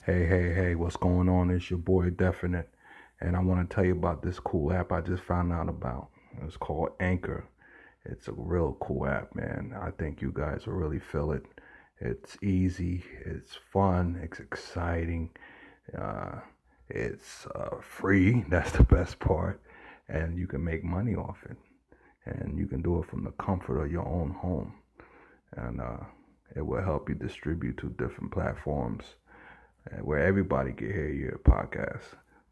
Hey, what's going on? It's your boy Definite, and I want to tell you about this cool app I just found out about. It's called Anchor. It's a real cool app, man. I think you guys will really feel it. It's easy, it's fun, it's exciting, uh, it's free. That's the best part, and you can make money off it, and you can do it from the comfort of your own home, and it will help you distribute to different platforms where everybody can hear your podcast.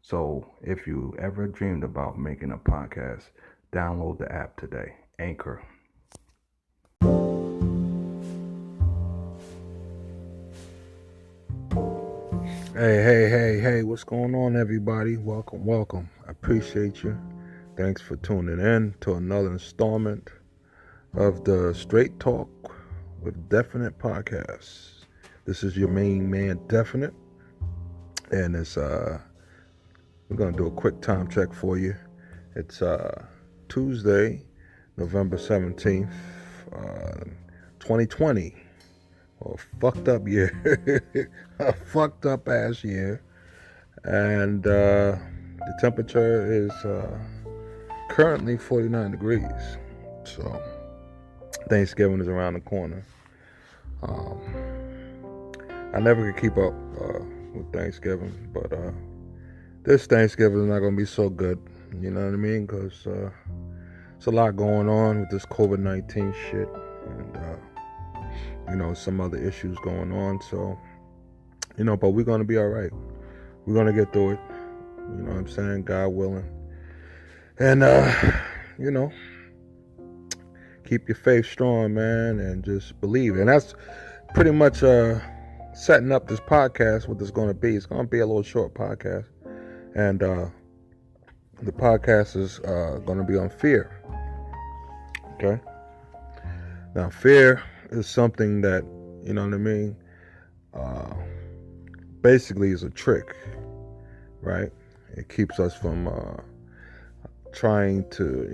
So if you ever dreamed about making a podcast, download the app today, Anchor. Hey, what's going on, everybody? Welcome. I appreciate you. Thanks for tuning in to another installment of the Straight Talk with Definite podcast. This is your main man, Definite, and we're gonna do a quick time check for you. It's Tuesday, November 17th, 2020. A fucked up year. A fucked up ass year. And the temperature is currently 49 degrees. So Thanksgiving is around the corner. I never could keep up with Thanksgiving, but this Thanksgiving is not going to be so good. You know what I mean? Because it's a lot going on with this COVID-19 shit. And some other issues going on. So, but we're going to be all right. We're going to get through it. You know what I'm saying? God willing. And, keep your faith strong, man, and just believe. And that's pretty much setting up this podcast, what it's going to be. It's going to be a little short podcast. And the podcast is going to be on fear. Okay? Now, fear is something that, you know what I mean, basically is a trick, right? It keeps us from trying to,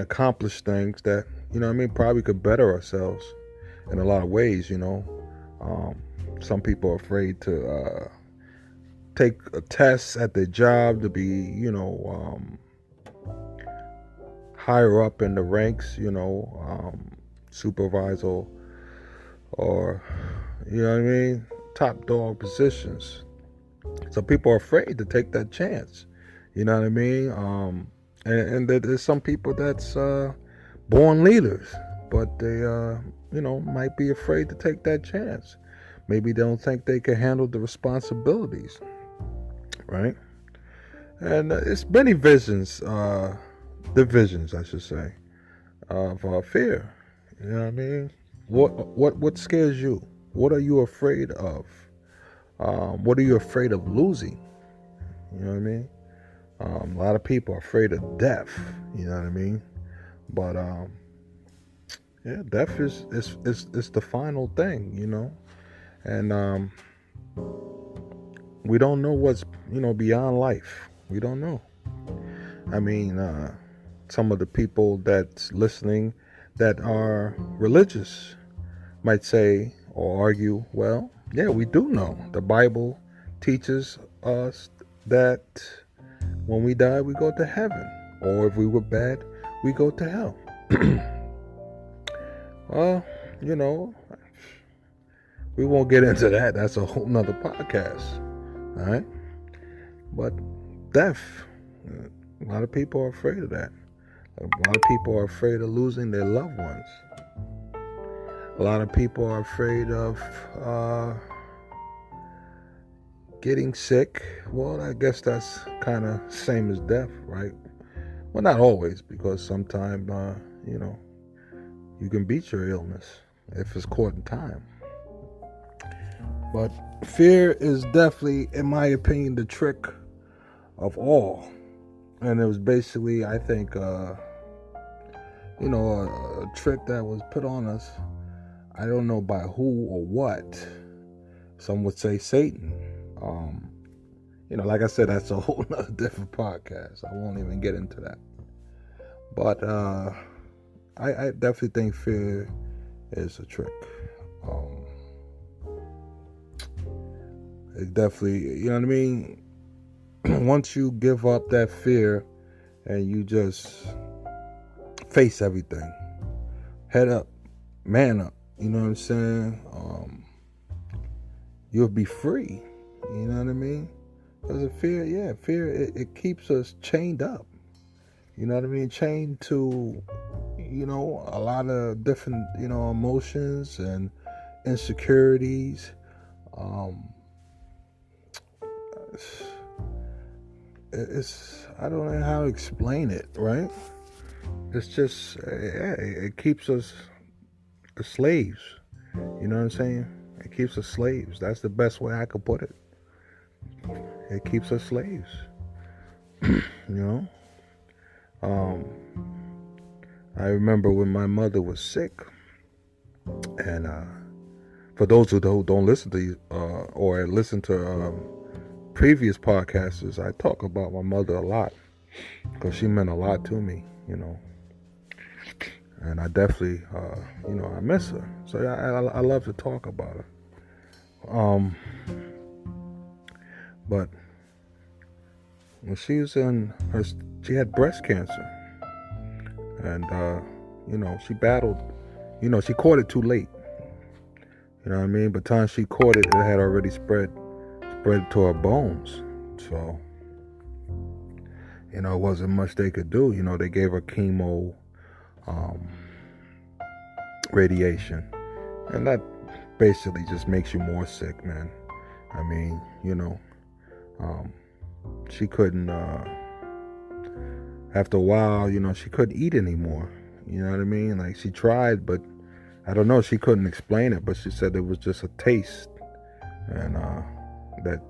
accomplish things that, probably could better ourselves in a lot of ways, Some people are afraid to take a test at their job to be, higher up in the ranks, supervisor or, top dog positions. So people are afraid to take that chance. You know what I mean? And there's some people that's born leaders, but they, might be afraid to take that chance. Maybe they don't think they can handle the responsibilities, right? And it's many divisions, I should say, of fear. You know what I mean? What scares you? What are you afraid of? What are you afraid of losing? You know what I mean? A lot of people are afraid of death. You know what I mean? But death is the final thing. And we don't know what's beyond life. We don't know. I mean, some of the people that's listening that are religious might say or argue, well, yeah, we do know. The Bible teaches us that when we die, we go to heaven. Or if we were bad, we go to hell. Well, we won't get into that. That's a whole nother podcast. All right? But death, a lot of people are afraid of that. A lot of people are afraid of losing their loved ones. A lot of people are afraid of getting sick. Well, I guess that's kind of same as death, right? Well, not always, because sometimes, you can beat your illness if it's caught in time. But fear is definitely, in my opinion, the trick of all. And it was basically, I think, a trick that was put on us. I don't know by who or what. Some would say Satan. Like I said, that's a whole nother different podcast. I won't even get into that. But I definitely think fear is a trick. It definitely, you know what I mean? Once you give up that fear and you just face everything, head up, man up, you know what I'm saying? You'll be free, you know what I mean? Because the fear, it keeps us chained up, you know what I mean? Chained to, a lot of different, emotions and insecurities. Um, it's I don't know how to explain it, right? It's just it keeps us slaves. You know what I'm saying? It keeps us slaves. That's the best way I could put it. It keeps us slaves. You know. Um, I remember when my mother was sick, and for those who don't listen to or listen to previous podcasts, I talk about my mother a lot because she meant a lot to me. And I definitely, I miss her. So I love to talk about her. But when she was she had breast cancer, and she battled. She caught it too late. You know what I mean? By the time she caught it, it had already spread to her bones. So, it wasn't much they could do. They gave her chemo, radiation, and that basically just makes you more sick, man. I mean, she couldn't, after a while, she couldn't eat anymore. You know what I mean? Like, she tried, but I don't know, she couldn't explain it, but she said it was just a taste, and that,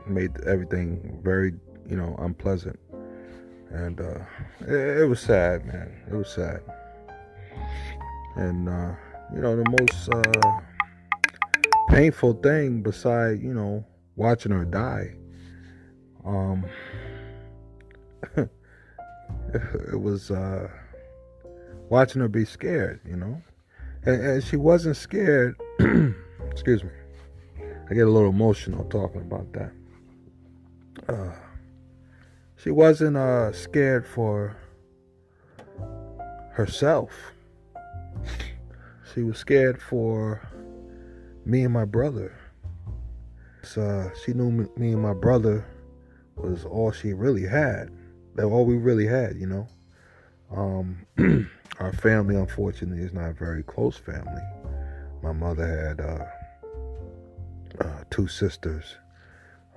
made everything very, unpleasant. And it was sad, man. It was sad. And, the most painful thing beside, watching her die, it was watching her be scared, and she wasn't scared. Excuse me, I get a little emotional talking about that. She wasn't scared for herself. She was scared for me and my brother. So she knew me and my brother was all she really had. All we really had, Our family, unfortunately, is not a very close family. My mother had 2 sisters.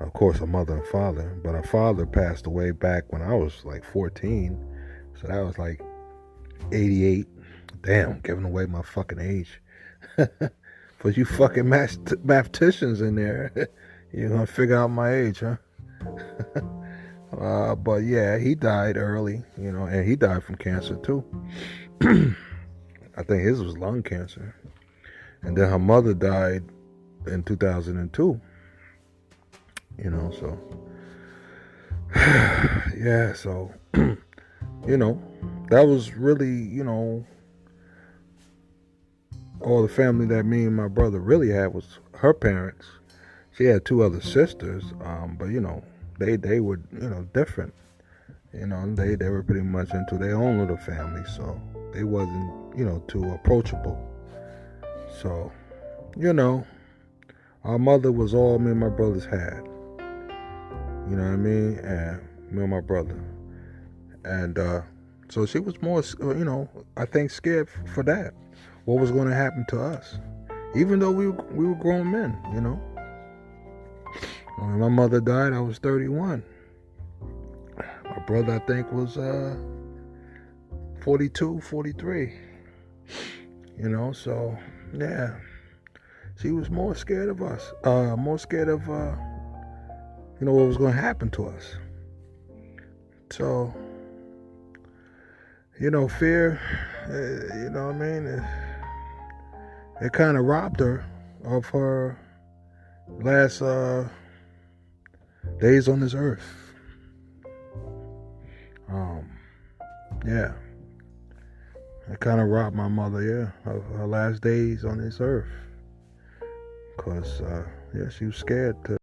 Of course, her mother and father. But her father passed away back when I was like 14. So that was like 88. Damn, giving away my fucking age. For you fucking mathematicians in there, you're going to figure out my age, huh? But yeah, he died early, and he died from cancer too. I think his was lung cancer. And then her mother died in 2002. So yeah, so that was really, all the family that me and my brother really had was her parents. She had 2 other sisters, but they were different. They were pretty much into their own little family, so they wasn't too approachable. So our mother was all me and my brothers had. You know what I mean? And me and my brother. And so she was more, I think scared for that. What was going to happen to us? Even though we were grown men, When my mother died, I was 31. My brother, I think, was 42, 43. So, yeah. She was more scared of us. More scared of, what was going to happen to us. So, fear, you know what I mean? It kind of robbed her of her last days on this earth. Yeah. It kind of robbed my mother, of her last days on this earth. Because, she was scared to